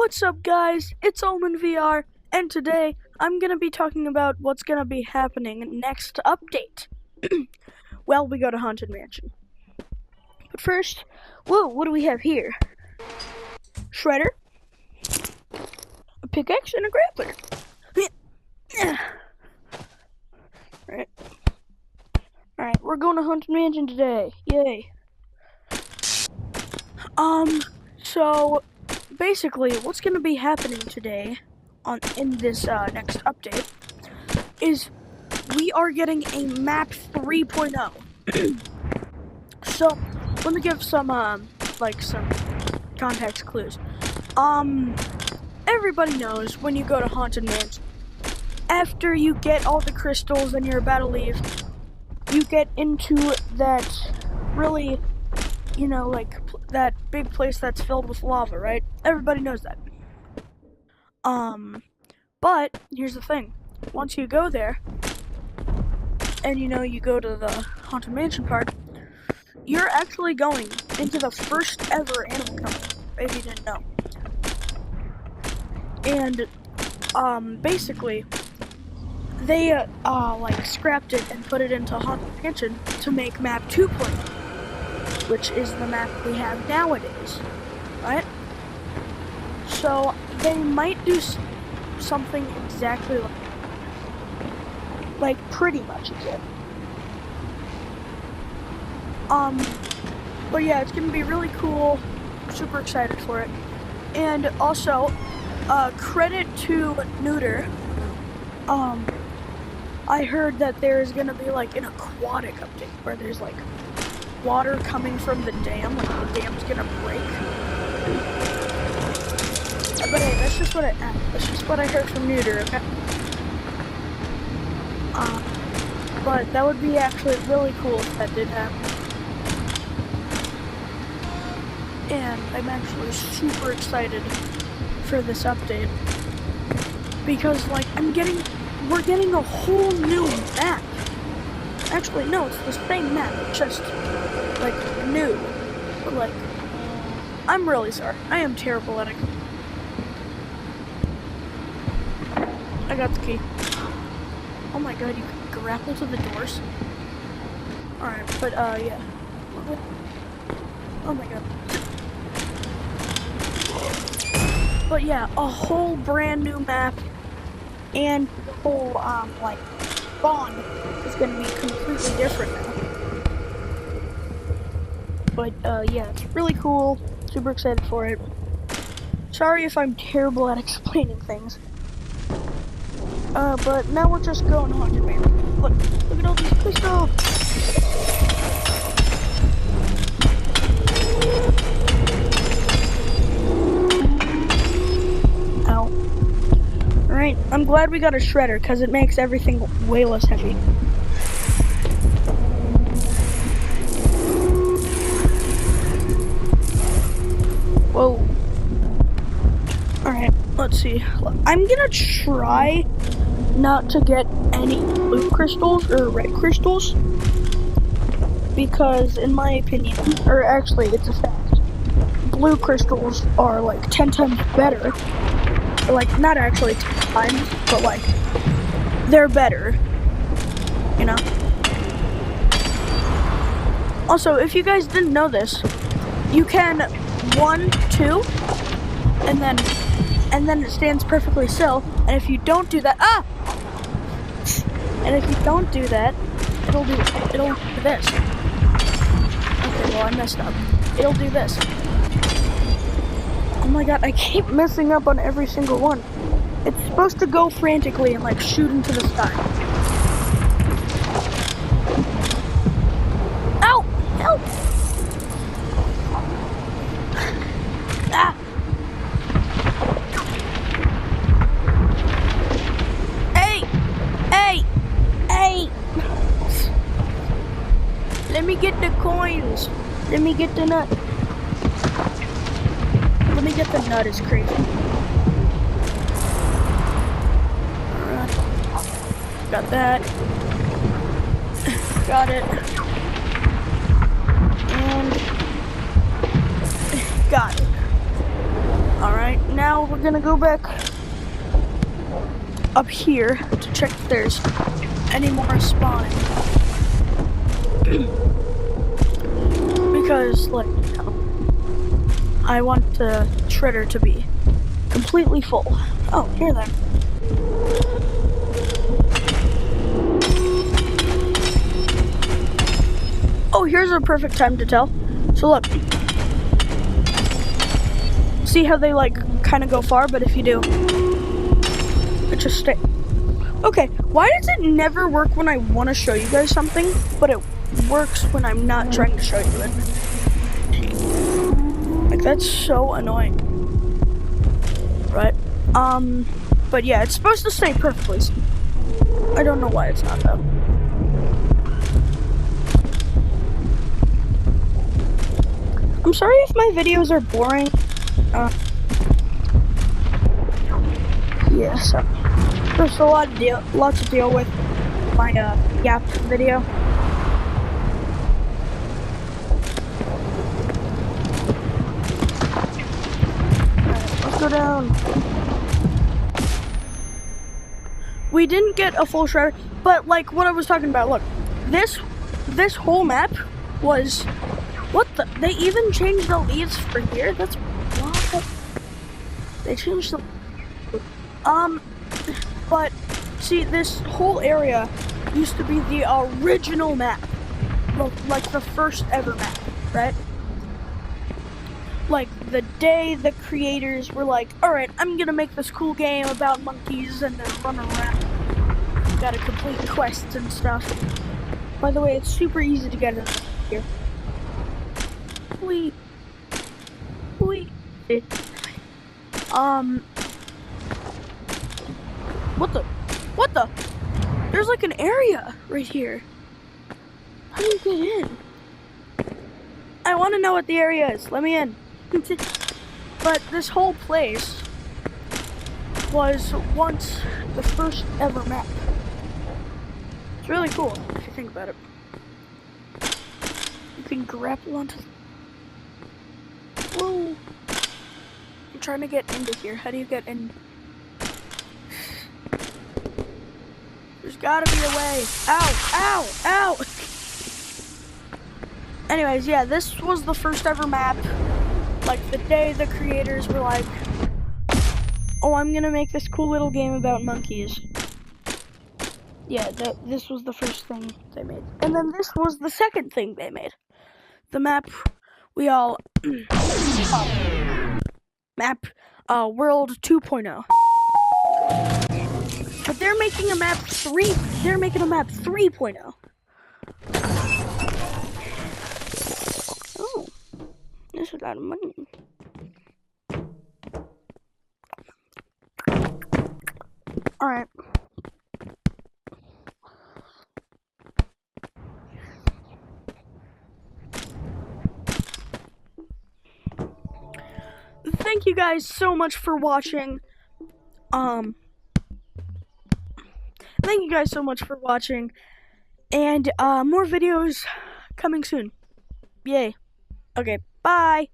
What's up, guys? It's Omen VR, and today I'm gonna be talking about what's gonna be happening next update. Well, we go to Haunted Mansion. But first, whoa, what do we have here? Shredder, a pickaxe, and a grappler. Alright, we're going to Haunted Mansion today. Yay. So basically, what's gonna be happening today in this next update is we are getting a map 3.0. So let me give some some context clues. Everybody knows when you go to Haunted Mansion, after you get all the crystals and you're about to leave, you get into that really, that big place that's filled with lava, right? Everybody knows that. But here's the thing. Once you go there, and you go to the Haunted Mansion part, you're actually going into the first ever animal kingdom, if you didn't know. And, basically, they, scrapped it and put it into Haunted Mansion to make map 2.0, which is the map we have nowadays, right? So, they might do something exactly like pretty much exactly. But yeah, it's gonna be really cool. Super excited for it. And also, credit to Neuter. I heard that there's gonna be like an aquatic update where there's like water coming from the dam, like the dam's gonna break. But hey, that's just what I heard from Neuter, okay? But that would be actually really cool if that did happen. And I'm actually super excited for this update. Because, we're getting a whole new map. Actually, no, it's the same map, it's just, new. But, I'm really sorry. I am terrible at it. I got the key. Oh my god, you can grapple to the doors? Alright, but, yeah. Oh my god. But yeah, a whole brand new map, and the whole, spawn is gonna be completely different now. But, yeah, it's really cool. Super excited for it. Sorry if I'm terrible at explaining things. But now we're just going to Haunted Mansion. Look at all these crystals! Ow. Alright, I'm glad we got a shredder, because it makes everything way less heavy. Whoa. Alright, let's see. I'm gonna try not to get any blue crystals or red crystals, because in my opinion, or actually it's a fact, blue crystals are 10 times better. Not actually 10 times, but they're better, Also, if you guys didn't know this, you can 1, 2, and then it stands perfectly still, and if you don't do that, and if you don't do that, it'll do this. Okay, well, I messed up. It'll do this. Oh my god, I keep messing up on every single one. It's supposed to go frantically and shoot into the sky. Ow! Help! Ah! Let me get the coins. Let me get the nut. Let me get the nut, it's crazy. Alright. Got that. Got it. And got it. Alright, now we're gonna go back up here to check if there's any more spawning. Because, like, you know, I want the shredder to be completely full. Oh, here then. Oh, here's a perfect time to tell. So look. See how they, like, kind of go far, but if you do, it just stay. Okay, why does it never work when I want to show you guys something, but it works when I'm not trying to show you it? Like, that's so annoying. Right? But yeah, it's supposed to stay perfectly. I don't know why it's not, though. I'm sorry if my videos are boring. Yeah, so there's a lot to deal with my Yap video. Alright, let's go down. We didn't get a full shredder, but like what I was talking about, look, this whole map was, what the, they even changed the leaves for here? That's what? They changed the, but see, this whole area used to be the original map, like the first ever map, right? Like the day the creators were like, alright, I'm gonna make this cool game about monkeys and they're running around. Gotta complete quests and stuff. By the way, it's super easy to get in here. Wait. What the? There's like an area right here. How do you get in? I want to know what the area is. Let me in. But this whole place was once the first ever map. It's really cool if you think about it. You can grapple onto. Whoa! I'm trying to get into here. How do you get in? There's gotta be a way. Ow! Anyways, yeah, this was the first ever map. Like the day the creators were like, oh, I'm gonna make this cool little game about monkeys. Yeah, this was the first thing they made. And then this was the second thing they made. The map we all World 2.0. But they're making a map 3.0. Oh, this is a lot of money. Alright. Thank you guys so much for watching. Thank you guys so much for watching. And more videos coming soon. Yay. Okay, bye.